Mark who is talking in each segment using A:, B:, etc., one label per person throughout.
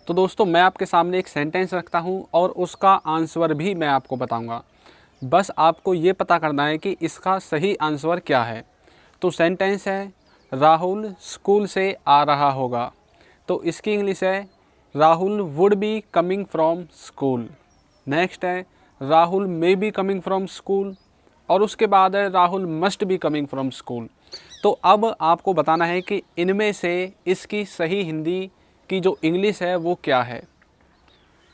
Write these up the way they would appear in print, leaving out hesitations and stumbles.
A: तो दोस्तों मैं आपके सामने एक सेंटेंस रखता हूँ और उसका आंसर भी मैं आपको बताऊँगा। बस आपको ये पता करना है कि इसका सही आंसर क्या है। तो सेंटेंस है राहुल स्कूल से आ रहा होगा। तो इसकी इंग्लिश है Rahul would be coming from school. Next है Rahul may be coming from school और उसके बाद है Rahul must be coming from school. तो अब आपको बताना है कि इनमें से इसकी सही हिंदी की जो इंग्लिश है वो क्या है।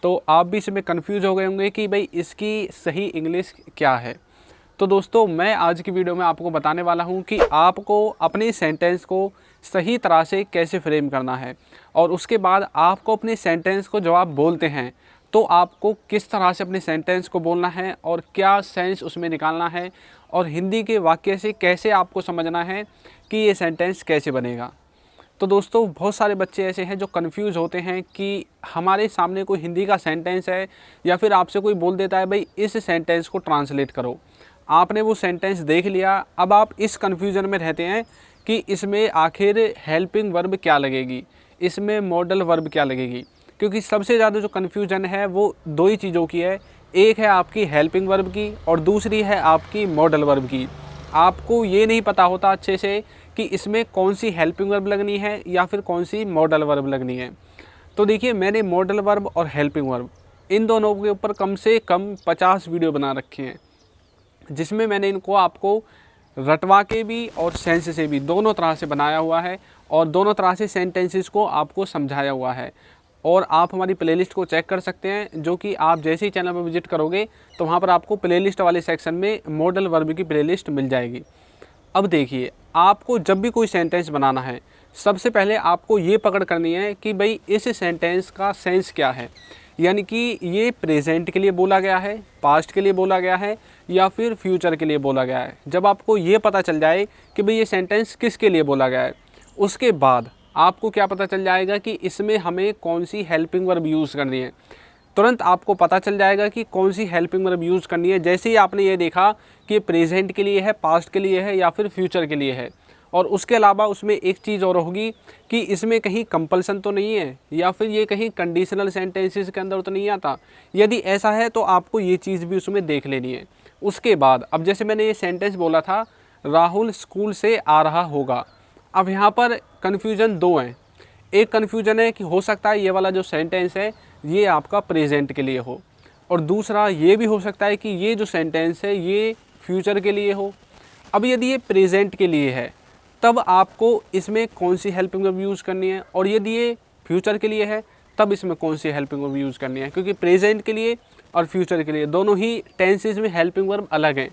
A: तो आप भी इसमें कंफ्यूज हो गए होंगे कि भाई इसकी सही इंग्लिश क्या है। तो दोस्तों मैं आज की वीडियो में आपको बताने वाला हूं कि आपको अपने सेंटेंस को सही तरह से कैसे फ्रेम करना है और उसके बाद आपको अपने सेंटेंस को जब आप बोलते हैं तो आपको किस तरह से अपने सेंटेंस को बोलना है और क्या सेंस उसमें निकालना है और हिंदी के वाक्य से कैसे आपको समझना है कि ये सेंटेंस कैसे बनेगा। तो दोस्तों बहुत सारे बच्चे ऐसे हैं जो कंफ्यूज होते हैं कि हमारे सामने कोई हिंदी का सेंटेंस है या फिर आपसे कोई बोल देता है भाई इस सेंटेंस को ट्रांसलेट करो। आपने वो सेंटेंस देख लिया, अब आप इस कन्फ्यूज़न में रहते हैं कि इसमें आखिर हेल्पिंग वर्ब क्या लगेगी, इसमें मॉडल वर्ब क्या लगेगी। क्योंकि सबसे ज़्यादा जो कन्फ्यूज़न है वो दो ही चीज़ों की है, एक है आपकी हेल्पिंग वर्ब की और दूसरी है आपकी मॉडल वर्ब की। आपको ये नहीं पता होता अच्छे से कि इसमें कौन सी हेल्पिंग वर्ब लगनी है या फिर कौन सी मॉडल वर्ब लगनी है। तो देखिए मैंने मॉडल वर्ब और हेल्पिंग वर्ब इन दोनों के ऊपर कम से कम 50 वीडियो बना रखे हैं, जिसमें मैंने इनको आपको रटवा के भी और सेंस से भी दोनों तरह से बनाया हुआ है और दोनों तरह से सेंटेंसेस को आपको समझाया हुआ है। और आप हमारी प्लेलिस्ट को चेक कर सकते हैं, जो कि आप जैसे ही चैनल पर विजिट करोगे तो वहाँ पर आपको प्लेलिस्ट वाले सेक्शन में मॉडल वर्ब की प्लेलिस्ट मिल जाएगी। अब देखिए आपको जब भी कोई सेंटेंस बनाना है सबसे पहले आपको ये पकड़ करनी है कि भाई इस सेंटेंस का सेंस क्या है, यानी कि ये प्रेजेंट के लिए बोला गया है, पास्ट के लिए बोला गया है या फिर फ्यूचर के लिए बोला गया है। जब आपको ये पता चल जाए कि भाई ये सेंटेंस किसके लिए बोला गया है, उसके बाद आपको क्या पता चल जाएगा कि इसमें हमें कौन सी हेल्पिंग वर्ब यूज़ करनी है। तुरंत आपको पता चल जाएगा कि कौन सी हेल्पिंग वर्ब यूज़ करनी है जैसे ही आपने ये देखा कि प्रेजेंट के लिए है, पास्ट के लिए है या फिर फ्यूचर के लिए है। और उसके अलावा उसमें एक चीज़ और होगी कि इसमें कहीं कंपल्सन तो नहीं है या फिर ये कहीं कंडीशनल सेंटेंसेस के अंदर तो नहीं आता। यदि ऐसा है तो आपको ये चीज़ भी उसमें देख लेनी है। उसके बाद अब जैसे मैंने ये सेंटेंस बोला था राहुल स्कूल से आ रहा होगा, अब यहाँ पर कन्फ्यूज़न दो हैं। एक कन्फ्यूज़न है कि हो सकता है ये वाला जो सेंटेंस है ये आपका प्रेजेंट के लिए हो, और दूसरा ये भी हो सकता है कि ये जो सेंटेंस है ये फ्यूचर के लिए हो। अब यदि ये प्रेजेंट के लिए है तब आपको इसमें कौन सी हेल्पिंग वर्ब यूज़ करनी है, और यदि ये फ्यूचर के लिए है तब इसमें कौन सी हेल्पिंग वर्ब यूज़ करनी है। क्योंकि प्रेजेंट के लिए और फ्यूचर के लिए दोनों ही टेंसेज में हेल्पिंग वर्ब अलग हैं।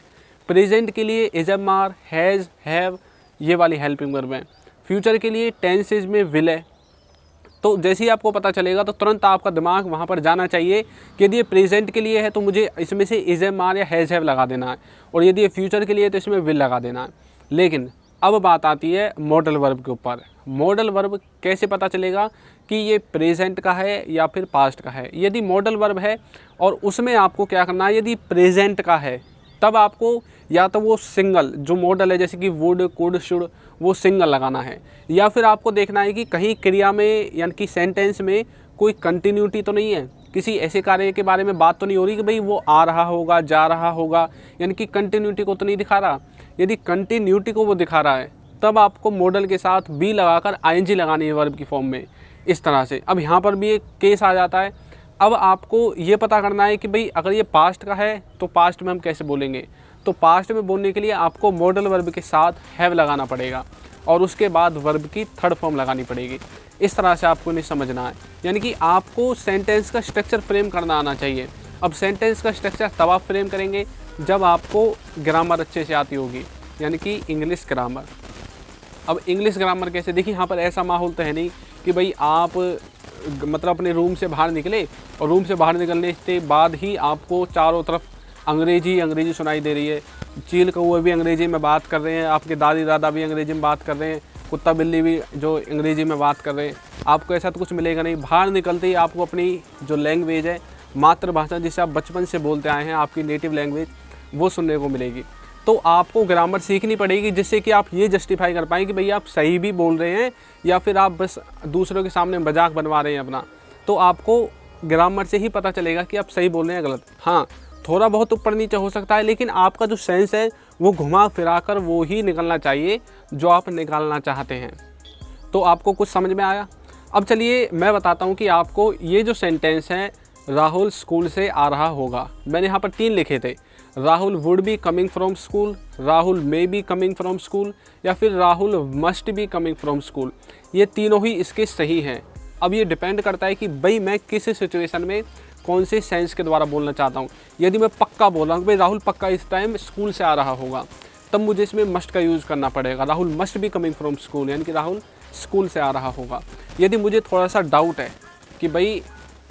A: प्रेजेंट के लिए is, am, are, has, have ये वाली हेल्पिंग वर्ब है। फ्यूचर के लिए टेंसेज में विल है। तो जैसे ही आपको पता चलेगा तो तुरंत आपका दिमाग वहाँ पर जाना चाहिए कि यदि ये प्रेजेंट के लिए है तो मुझे इसमें से इज, एम, आर या हैज़, हैव लगा देना है, और यदि ये फ्यूचर के लिए है तो इसमें विल लगा देना है। लेकिन अब बात आती है मॉडल वर्ब के ऊपर। मॉडल वर्ब कैसे पता चलेगा कि ये प्रेजेंट का है या फिर पास्ट का है। यदि मॉडल वर्ब है और उसमें आपको क्या करना है, यदि प्रेजेंट का है तब आपको या तो वो सिंगल जो मॉडल है जैसे कि वुड, कुड, शुड वो सिंगल लगाना है, या फिर आपको देखना है कि कहीं क्रिया में यानी कि सेंटेंस में कोई कंटिन्यूटी तो नहीं है, किसी ऐसे कार्य के बारे में बात तो नहीं हो रही कि भाई वो आ रहा होगा, जा रहा होगा, यानी कि कंटिन्यूटी को तो नहीं दिखा रहा। यदि कंटिन्यूटी को वो दिखा रहा है तब आपको मॉडल के साथ बी लगाकर आईएनजी लगानी है वर्ब की फॉर्म में, इस तरह से। अब यहाँ पर भी एक केस आ जाता है। अब आपको ये पता करना है कि भाई अगर ये पास्ट का है तो पास्ट में हम कैसे बोलेंगे। तो पास्ट में बोलने के लिए आपको मॉडल वर्ब के साथ हैव लगाना पड़ेगा और उसके बाद वर्ब की थर्ड फॉर्म लगानी पड़ेगी। इस तरह से आपको नहीं समझना है, यानी कि आपको सेंटेंस का स्ट्रक्चर फ्रेम करना आना चाहिए। अब सेंटेंस का स्ट्रक्चर तब आप फ्रेम करेंगे जब आपको ग्रामर अच्छे से आती होगी, यानी कि इंग्लिश ग्रामर। अब इंग्लिश ग्रामर कैसे, देखिए यहाँ पर ऐसा माहौल तो है नहीं कि भाई आप मतलब अपने रूम से बाहर निकले और रूम से बाहर निकलने के बाद ही आपको चारों तरफ अंग्रेजी सुनाई दे रही है। चील कौवे भी अंग्रेजी में बात कर रहे हैं, आपके दादी दादा भी अंग्रेजी में बात कर रहे हैं, कुत्ता बिल्ली भी जो अंग्रेजी में बात कर रहे हैं। आपको ऐसा तो कुछ मिलेगा नहीं। बाहर निकलते ही आपको अपनी जो लैंग्वेज है, मातृभाषा जिसे आप बचपन से बोलते आए हैं, आपकी नेटिव लैंग्वेज, वो सुनने को मिलेगी। तो आपको ग्रामर सीखनी पड़ेगी जिससे कि आप ये जस्टिफाई कर पाएँ कि भैया आप सही भी बोल रहे हैं या फिर आप बस दूसरों के सामने मजाक बनवा रहे हैं अपना। तो आपको ग्रामर से ही पता चलेगा कि आप सही बोल रहे हैं गलत। हाँ, थोड़ा बहुत ऊपर नीचे हो सकता है, लेकिन आपका जो सेंस है वो घुमा फिरा कर वो ही निकलना चाहिए जो आप निकालना चाहते हैं। तो आपको कुछ समझ में आया? अब चलिए मैं बताता हूँ कि आपको ये जो सेंटेंस है, राहुल स्कूल से आ रहा होगा, मैंने यहाँ पर 3 लिखे थे। Rahul would be coming from school, Rahul may be coming from school, या फिर Rahul must be coming from school. ये तीनों ही इसके सही हैं। अब ये डिपेंड करता है कि भाई मैं किस सिचुएशन में कौन से सेंस के द्वारा बोलना चाहता हूँ। यदि मैं पक्का बोल रहा हूँ भाई राहुल पक्का इस टाइम स्कूल से आ रहा होगा, तब मुझे इसमें मस्ट का यूज़ करना पड़ेगा। Rahul must be coming from school, यानी कि राहुल स्कूल से आ रहा होगा। यदि मुझे थोड़ा सा डाउट है कि भाई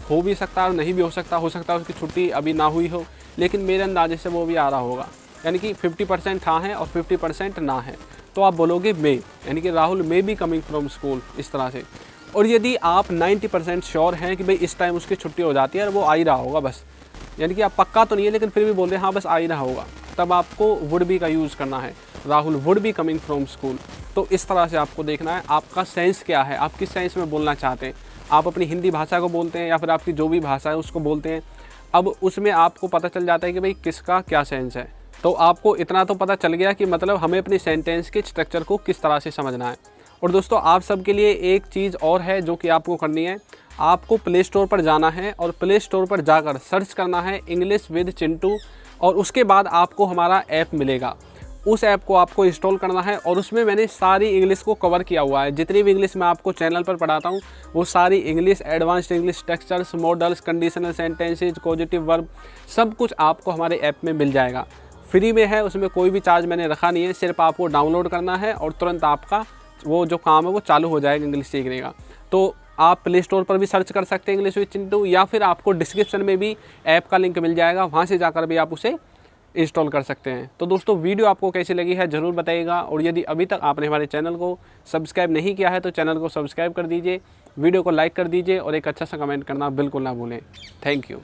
A: हो भी सकता है और नहीं भी हो सकता है उसकी छुट्टी अभी ना हुई हो, लेकिन मेरे अंदाजे से वो भी आ रहा होगा, यानी कि 50% हाँ है और 50% ना है, तो आप बोलोगे मे, यानी कि Rahul may be coming from school, इस तरह से। और यदि आप 90% श्योर हैं कि भाई इस टाइम उसकी छुट्टी हो जाती है और वो आ ही रहा होगा बस, यानी कि आप पक्का तो नहीं है लेकिन फिर भी बोल रहे हैं हाँ बस आ ही रहा होगा, तब आपको वुड बी का यूज़ करना है। Rahul would be coming from school. तो इस तरह से आपको देखना है आपका सेंस क्या है, आप किस सेंस में बोलना चाहते हैं। आप अपनी हिंदी भाषा को बोलते हैं या फिर आपकी जो भी भाषा है उसको बोलते हैं, अब उसमें आपको पता चल जाता है कि भाई किसका क्या सेंस है। तो आपको इतना तो पता चल गया कि मतलब हमें अपनी सेंटेंस के स्ट्रक्चर को किस तरह से समझना है। और दोस्तों आप सबके लिए एक चीज़ और है जो कि आपको करनी है, आपको प्ले स्टोर पर जाना है और प्ले स्टोर पर जाकर सर्च करना है इंग्लिश विद चिंटू, और उसके बाद आपको हमारा ऐप मिलेगा। उस ऐप को आपको इंस्टॉल करना है और उसमें मैंने सारी इंग्लिश को कवर किया हुआ है। जितनी भी इंग्लिश मैं आपको चैनल पर पढ़ाता हूँ वो सारी English, advanced English, textures, models, conditional sentences, positive verb, सब कुछ आपको हमारे ऐप में मिल जाएगा। फ्री में है, उसमें कोई भी चार्ज मैंने रखा नहीं है, सिर्फ आपको डाउनलोड करना है और तुरंत आपका वो जो काम है वो चालू हो जाएगा इंग्लिश सीखने का। तो आप प्ले स्टोर पर भी सर्च कर सकते हैं इंग्लिश विद चिंटू, या फिर आपको डिस्क्रिप्शन में भी ऐप का लिंक मिल जाएगा, वहाँ से जाकर भी आप उसे इंस्टॉल कर सकते हैं। तो दोस्तों वीडियो आपको कैसी लगी है ज़रूर बताइएगा, और यदि अभी तक आपने हमारे चैनल को सब्सक्राइब नहीं किया है तो चैनल को सब्सक्राइब कर दीजिए, वीडियो को लाइक कर दीजिए और एक अच्छा सा कमेंट करना बिल्कुल ना भूलें। Thank you.